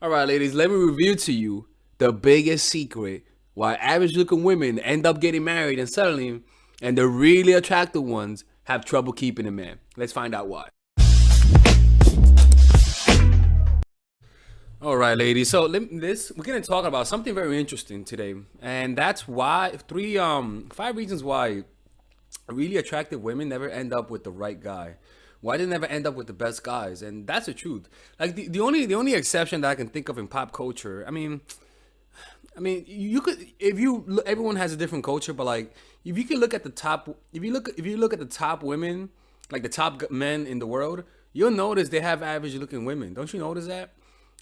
All right, ladies, let me reveal to you the biggest secret why average looking women end up getting married and settling, and the really attractive ones have trouble keeping a man. Let's find out why. All right, ladies. So we're gonna talk about something very interesting today, and that's why 5 reasons why really attractive women never end up with the right guy. Why they never end up with the best guys, and that's the truth. Like the only exception that I can think of in pop culture. I mean, you could if you everyone has a different culture, but like if you can look at the top, if you look at the top women, like the top men in the world, you'll notice they have average looking women. Don't you notice that?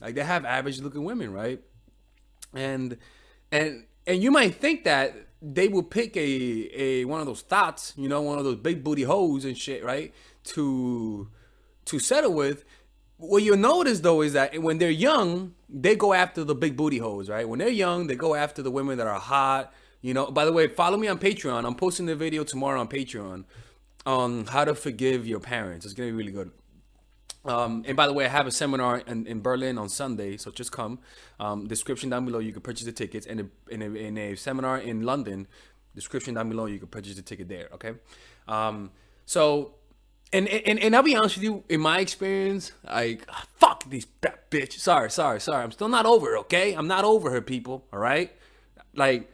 Like they have average looking women, right? and and you might think that they will pick a one of those thoughts, one of those big booty hoes and shit, right? To settle with. What you'll notice though is that when they're young, they go after the big booty hoes, right? When they're young, they go after the women that are hot. By the way, follow me on Patreon. I'm posting the video tomorrow on Patreon on how to forgive your parents. It's gonna be really good. And by the way, I have a seminar in Berlin on Sunday, so just come. Description down below, you can purchase the tickets. And in a seminar in London, description down below, you can purchase the ticket there. Okay. So, and I'll be honest with you, in my experience, like fuck these bitch. Sorry. I'm still not over her. Okay, I'm not over her, people. All right, like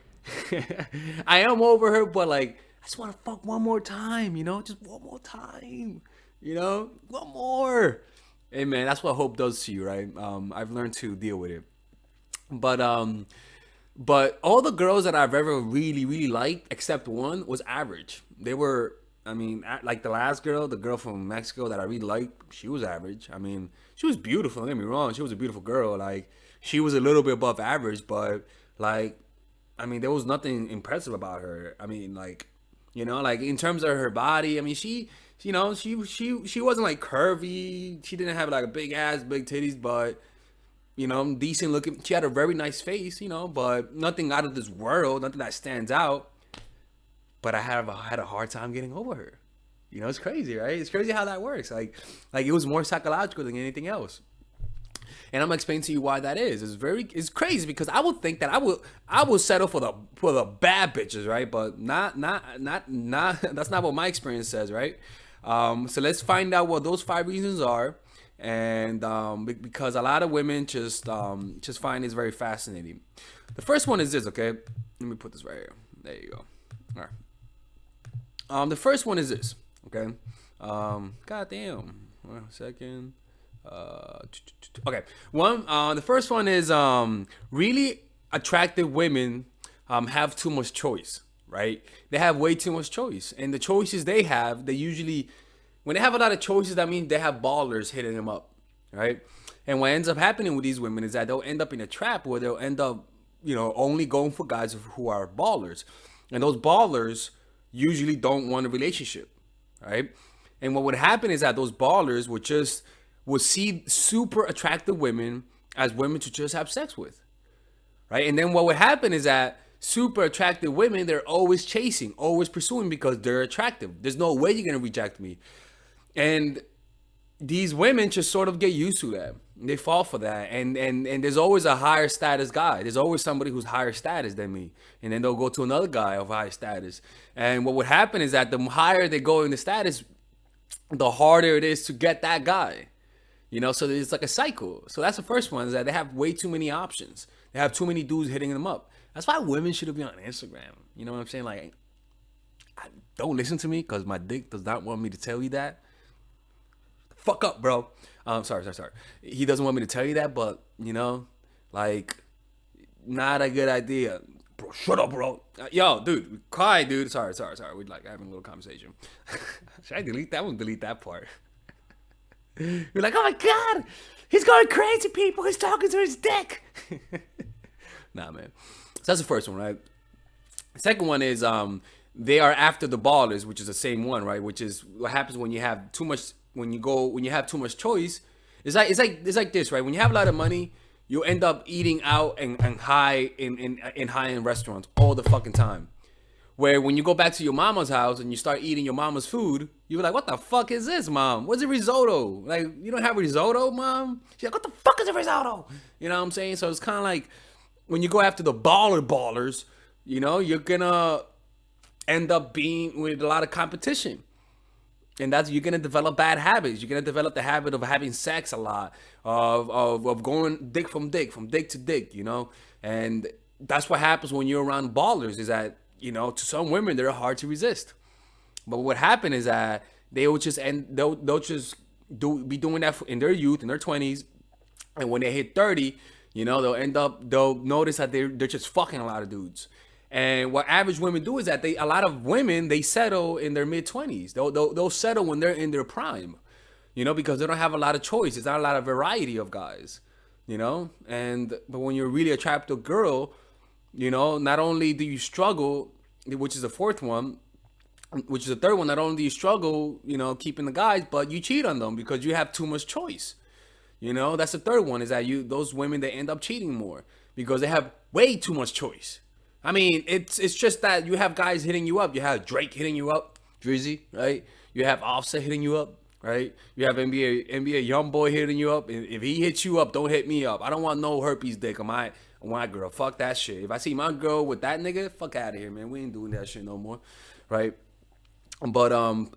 I am over her, but like I just want to fuck one more time. Just one more time. One more. Hey man, that's what hope does to you, right? I've learned to deal with it. But all the girls that I've ever really, really liked, except one, was average. They were, like the last girl, the girl from Mexico that I really liked, she was average. She was beautiful. Don't get me wrong, she was a beautiful girl. Like she was a little bit above average, but like, there was nothing impressive about her. Like in terms of her body, she wasn't like curvy. She didn't have like a big ass, big titties, but decent looking. She had a very nice face, but nothing out of this world, nothing that stands out. But I had a hard time getting over her. It's crazy, right? It's crazy how that works. Like it was more psychological than anything else. And I'm gonna explain to you why that is. It's crazy because I would think that I will settle for the bad bitches, right? But not that's not what my experience says, right? So let's find out what those 5 reasons are, and because a lot of women just find this very fascinating. The first one is this, okay? Let me put this right here. There you go. All right. The first one is this, okay? Goddamn. 1 second. Okay. The first one is really attractive women have too much choice, right? They have way too much choice, and the choices they have, they usually, when they have a lot of choices, that means they have ballers hitting them up, right? And what ends up happening with these women is that they'll end up in a trap where they'll end up, only going for guys who are ballers, and those ballers usually don't want a relationship, right? And what would happen is that those ballers would see super attractive women as women to just have sex with, right? And then what would happen is that super attractive women, they're always chasing, always pursuing because they're attractive. There's no way you're gonna reject me. And these women just sort of get used to that. They fall for that. And there's always a higher status guy. There's always somebody who's higher status than me. And then they'll go to another guy of higher status. And what would happen is that the higher they go in the status, the harder it is to get that guy. So it's like a cycle. So that's the first one, is that they have way too many options. They have too many dudes hitting them up. That's why women should be on Instagram. You know what I'm saying? Like, don't listen to me because my dick does not want me to tell you that. Fuck up, bro. Sorry. He doesn't want me to tell you that, but like, not a good idea. Bro, shut up, bro. Yo, dude, quiet, dude. Sorry. We're like having a little conversation. Should I delete that one? Delete that part. You're like, oh my god, he's going crazy, people. He's talking to his dick. Nah, man. So that's the first one, right? The second one is they are after the ballers, which is the same one, right? Which is what happens when you have too much. When you have too much choice. It's like this, right? When you have a lot of money, you end up eating out and high in high end restaurants all the fucking time. Where when you go back to your mama's house and you start eating your mama's food, you're like, what the fuck is this, mom? What's a risotto? Like, you don't have risotto, mom? She's like, what the fuck is a risotto? You know what I'm saying? So it's kind of like when you go after the ballers, you're gonna end up being with a lot of competition. And that's you're gonna develop bad habits. You're gonna develop the habit of having sex a lot, of going dick to dick. And that's what happens when you're around ballers. Is that to some women they're hard to resist. But what happened is that they will just they'll just be doing that in their youth, in their 20s, and when they hit 30, they'll notice that they're just fucking a lot of dudes. And what average women do is that a lot of women, they settle in their mid 20s. They'll settle when they're in their prime, because they don't have a lot of choice. There's not a lot of variety of guys, but when you're a really attractive girl, not only do you struggle, which is the fourth one, which is the third one, not only do you struggle, keeping the guys, but you cheat on them because you have too much choice. That's the third one, is that those women, they end up cheating more because they have way too much choice. I mean, it's just that you have guys hitting you up. You have Drake hitting you up, Drizzy, right? You have Offset hitting you up, right? You have NBA YoungBoy hitting you up. If he hits you up, don't hit me up. I don't want no herpes dick on my girl. Fuck that shit. If I see my girl with that nigga, fuck out of here, man. We ain't doing that shit no more, right? But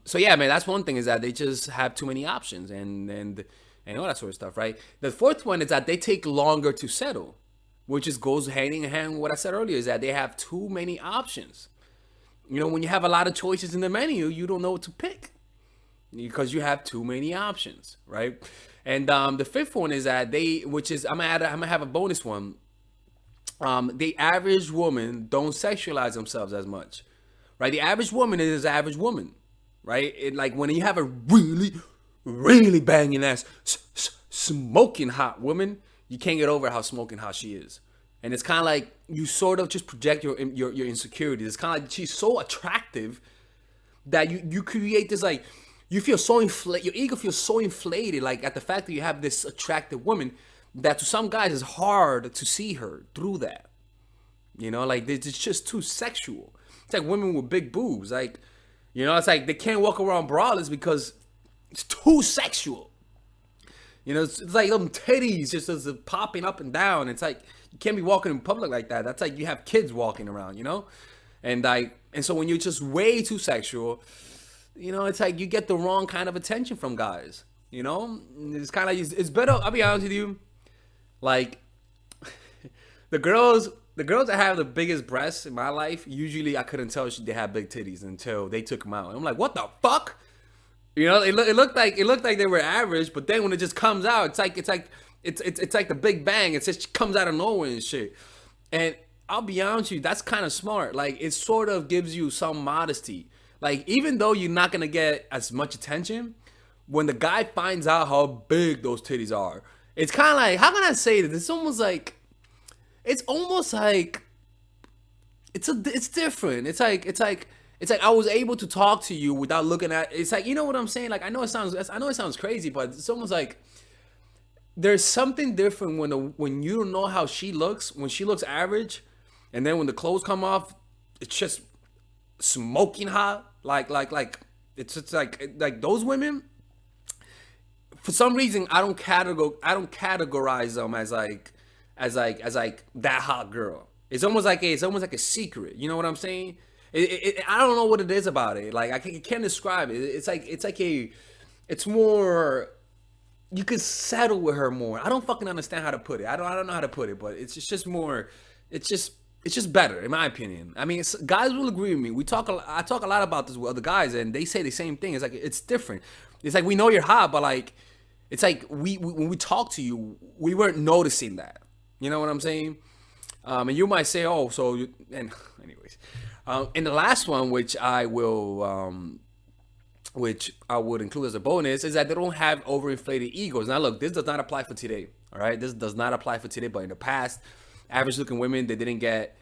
so yeah, man, that's one thing, is that they just have too many options and all that sort of stuff, right? The fourth one is that they take longer to settle, which just goes hand in hand with what I said earlier, is that they have too many options. When you have a lot of choices in the menu, you don't know what to pick because you have too many options, right? And the fifth one is that I'm gonna have a bonus one. The average woman don't sexualize themselves as much, right? The average woman is an average woman, right? Like when you have a really, really banging ass, smoking hot woman, you can't get over how smoking hot she is. And it's kind of like you sort of just project your insecurities. It's kind of like she's so attractive that you create this, like, you feel so inflated, your ego feels so inflated, like, at the fact that you have this attractive woman, that to some guys it's hard to see her through that. Like, it's just too sexual. It's like women with big boobs. Like, it's like they can't walk around braless because it's too sexual. It's like them titties just popping up and down. It's like you can't be walking in public like that. That's like you have kids walking around, and so when you're just way too sexual, it's like you get the wrong kind of attention from guys. It's kind of like, it's better. I'll be honest with you, like the girls that have the biggest breasts in my life, usually I couldn't tell they had big titties until they took them out. I'm like, what the fuck? It looked like they were average, but then when it just comes out, it's like the Big Bang. It just comes out of nowhere and shit. And I'll be honest with you, that's kind of smart. Like, it sort of gives you some modesty. Like, even though you're not gonna get as much attention, when the guy finds out how big those titties are, it's kind of like, how can I say this? It's almost like it's different. It's like I was able to talk to you without looking at. It's like, you know what I'm saying? Like, I know it sounds crazy, but it's almost like there's something different when you don't know how she looks, when she looks average, and then when the clothes come off, it's just smoking hot. Like it's just like those women. For some reason, I don't categorize them as that hot girl. It's almost like a secret. You know what I'm saying? I don't know what it is about it. Like, I can't describe it. It's more, you could settle with her more. I don't fucking understand how to put it. I don't know how to put it, but it's just more, it's just better in my opinion. I mean, guys will agree with me. I talk a lot about this with other guys, and they say the same thing. It's like, it's different. It's like, we know you're hot, but like, it's like when we talk to you, we weren't noticing that. You know what I'm saying? And you might say, oh, and anyways. And the last one, which I would include as a bonus, is that they don't have overinflated egos. Now, look, this does not apply for today. All right, this does not apply for today. But in the past, average-looking women, they didn't get,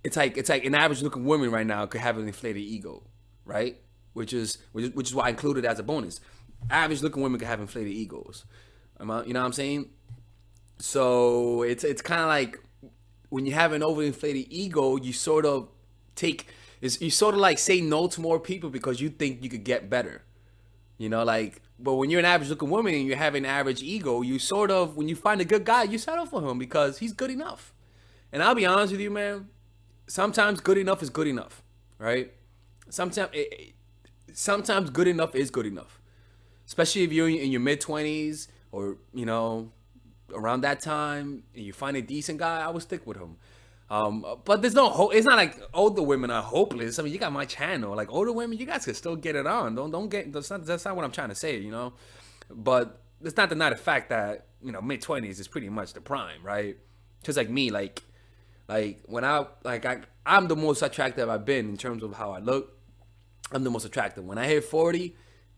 it's like an average-looking woman right now could have an inflated ego, right? Which is why I included it as a bonus. Average-looking women could have inflated egos. You know what I'm saying? So it's kind of like when you have an overinflated ego, you sort of you sort of like say no to more people because you think you could get better. You know, like, but when you're an average looking woman and you have an average ego, you sort of, when you find a good guy, you settle for him because he's good enough. And I'll be honest with you, man, sometimes good enough is good enough, right? Sometimes good enough is good enough, especially if you're in your mid 20s or, you know, around that time and you find a decent guy, I would stick with him. But there's no hope. It's not like older women are hopeless. I mean, you got my channel. Like older women, you guys can still get it on. Don't get. That's not what I'm trying to say. You know, but it's not the fact that, you know, mid 20s is pretty much the prime, right? Just like me, when I'm the most attractive I've been in terms of how I look. I'm the most attractive. When I hit 40,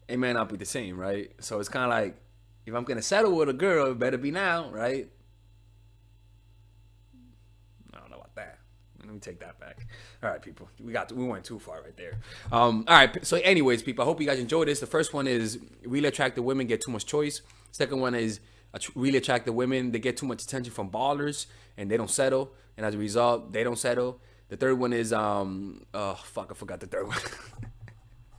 it may not be the same, right? So it's kind of like, if I'm gonna settle with a girl, it better be now, right? I don't know about that. Let me take that back. All right, people, we went too far right there. All right. So, anyways, people, I hope you guys enjoyed this. The first one is really attractive women get too much choice. Second one is really attractive women, they get too much attention from ballers and they don't settle, and as a result, they don't settle. The third one is I forgot the third one.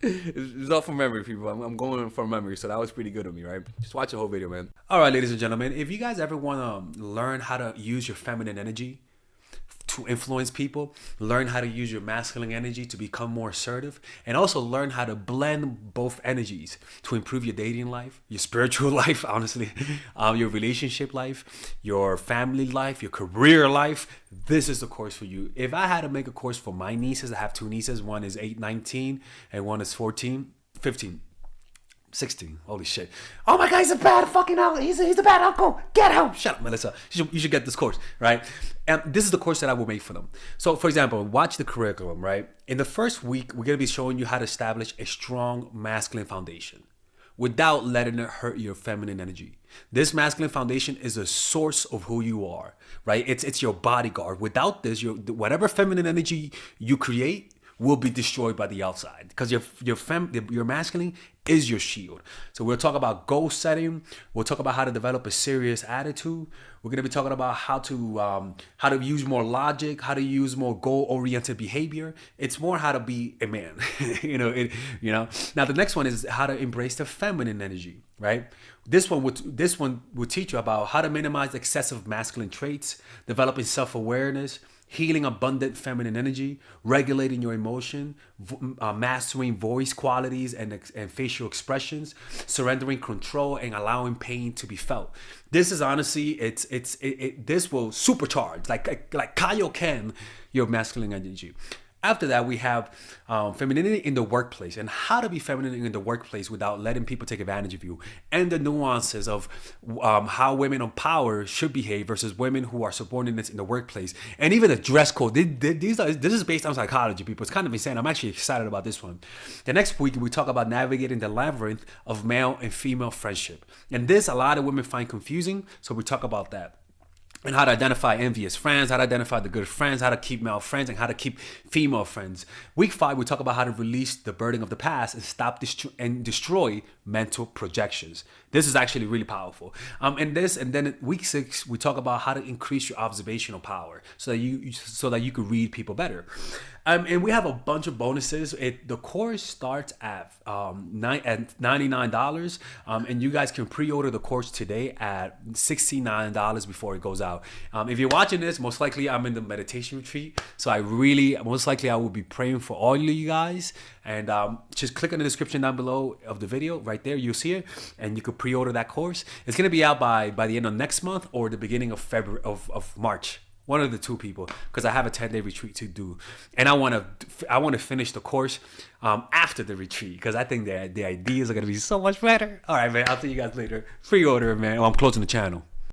It's all from memory, people. I'm going from memory, so that was pretty good of me, right? Just watch the whole video, man. All right, ladies and gentlemen, if you guys ever want to learn how to use your feminine energy to influence people, learn how to use your masculine energy to become more assertive, and also learn how to blend both energies to improve your dating life, your spiritual life, honestly, your relationship life, your family life, your career life, this is the course for you. If I had to make a course for my nieces, I have two nieces, one is 19 and one is 15. 16. Holy shit. Oh my God, he's a bad fucking uncle. He's a bad uncle. Get him. Shut up, Melissa. You should get this course, right? And this is the course that I will make for them. So, for example, watch the curriculum, right? In the first week, we're going to be showing you how to establish a strong masculine foundation without letting it hurt your feminine energy. This masculine foundation is a source of who you are, right? It's your bodyguard. Without this, whatever feminine energy you create will be destroyed by the outside, because your masculine is your shield. So we'll talk about goal setting. We'll talk about how to develop a serious attitude. We're going to be talking about how to use more logic, how to use more goal-oriented behavior. It's more how to be a man. Now the next one is how to embrace the feminine energy, right? This one will teach you about how to minimize excessive masculine traits, developing self-awareness, healing abundant feminine energy, regulating your emotion, mastering voice qualities and facial expressions, surrendering control, and allowing pain to be felt. This is honestly, this will supercharge, like Kaioken, your masculine energy. After that, we have femininity in the workplace and how to be feminine in the workplace without letting people take advantage of you, and the nuances of how women of power should behave versus women who are subordinates in the workplace, and even the dress code. This is based on psychology, people. It's kind of insane. I'm actually excited about this one. The next week, we talk about navigating the labyrinth of male and female friendship. And this, a lot of women find confusing, so we talk about that. And how to identify envious friends, how to identify the good friends, how to keep male friends, and how to keep female friends. Week 5, we talk about how to release the burden of the past and stop and destroy mental projections. This is actually really powerful. And then week 6, we talk about how to increase your observational power so that you can read people better. And we have a bunch of bonuses. The course starts at $99, and you guys can pre-order the course today at $69 before it goes out. If you're watching this, most likely I'm in the meditation retreat, so most likely I will be praying for all of you guys. And just click on the description down below of the video. Right there, you'll see it, and you can pre-order that course. It's gonna be out by the end of next month or the beginning of February of March. One of the two, people, because I have a 10-day retreat to do, and I want to finish the course after the retreat, because I think the ideas are gonna be so much better. All right, man. I'll see you guys later. Pre-order, man. I'm closing the channel.